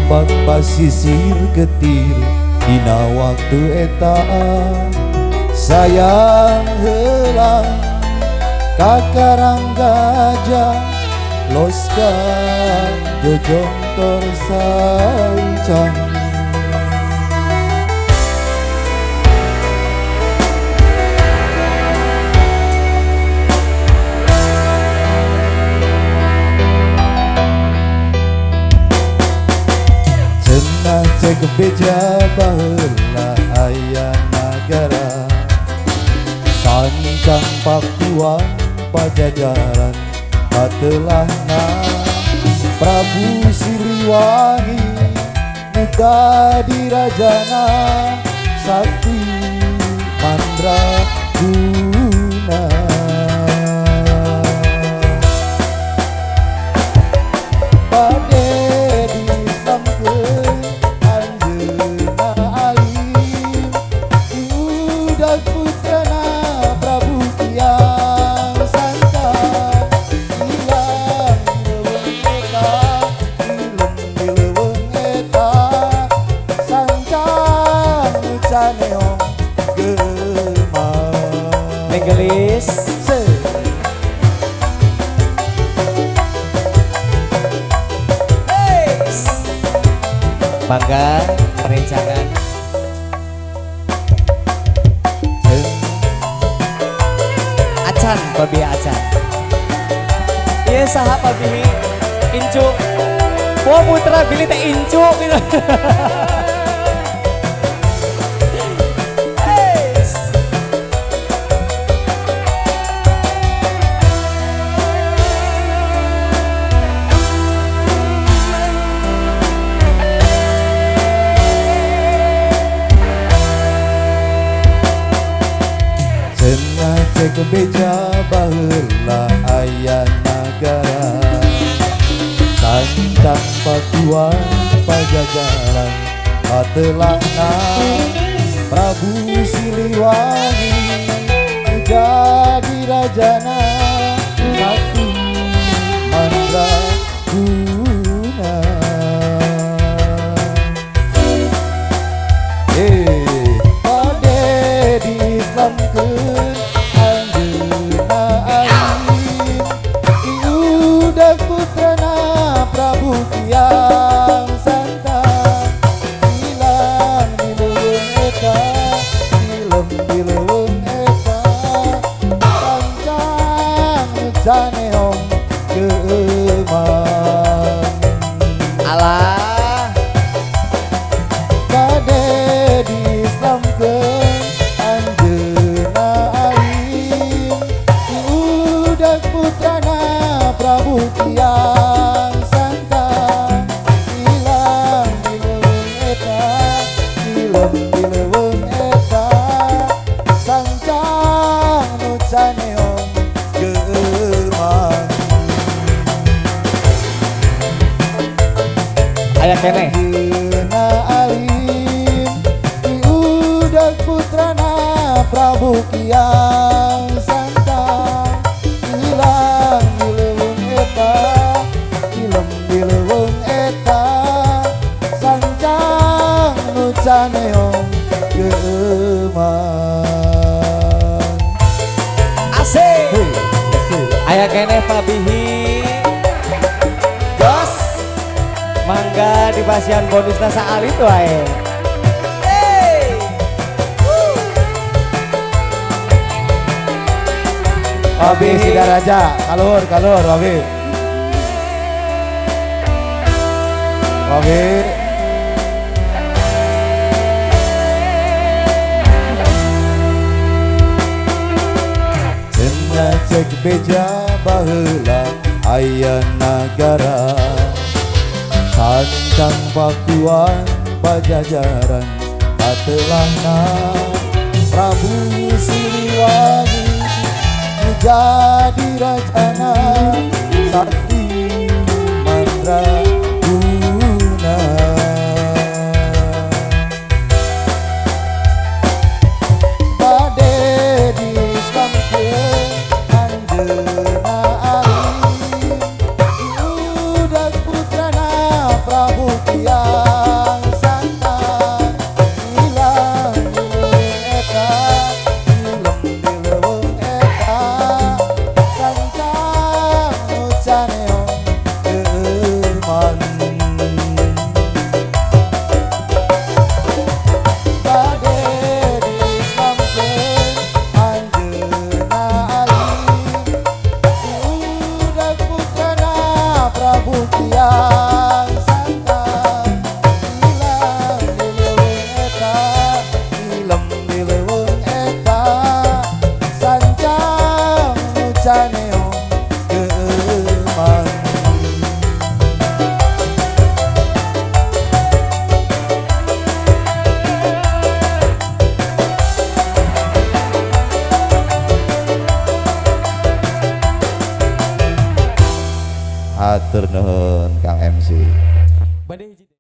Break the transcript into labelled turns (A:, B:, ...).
A: ombak pasisir getir dina waktu eta sayang heula kakarang gajah loska jojong torsancang. Cenah cek beja baheula aya nagara sancang pakuan pajajaran patelahna Prabu Siliwangi muda dirajana sakti mandraguna. Bade disangkeun anjeunna alim diudag putrana Prabu Kiang Santang ilang leuweung eta leuweung eta sancang caneong gemah
B: Menggelis bangga perencangan acan babi acan iya saha babi incu wah putra pilih teh incu gitu.
A: Cenah cek beja baheula aya nagara sancang pakuan pajajaran patelahna Prabu Siliwangi jadi rajana sakti mandraguna. Bade dislamkeun anjeunna alim diudag putrana Prabu Kiang Santang ilang di leuweung eta ilem di leuweung eta sancang caneong keemang.
B: Alah
A: Bade dislamkeun anjeunna alim diudag putrana Prabu Kiang Santang ilang di leuweung eta ilem di leuweung eta sancang nu caneong geumang.
B: aya keneh
A: Anjeunna alim diudag putrana Prabu Kiang Santang ilang di leuweung eta ilem di leuweung eta sancang nu caneong geumang.
B: asik
A: Hei, asik.
B: aya keneh pabihi jos mangga di pasian bonusna saal itu ae.
A: Wabi Sidaraja kalur wabi wabi cenah cek beja baheula aya nagara sancang pakuan pajajaran patelahna Prabu Siliwangi jadi rajana sakti mandraguna. Bade dislamkeun anjeunna alim diudag putrana Prabu Kiang
B: Badai hiji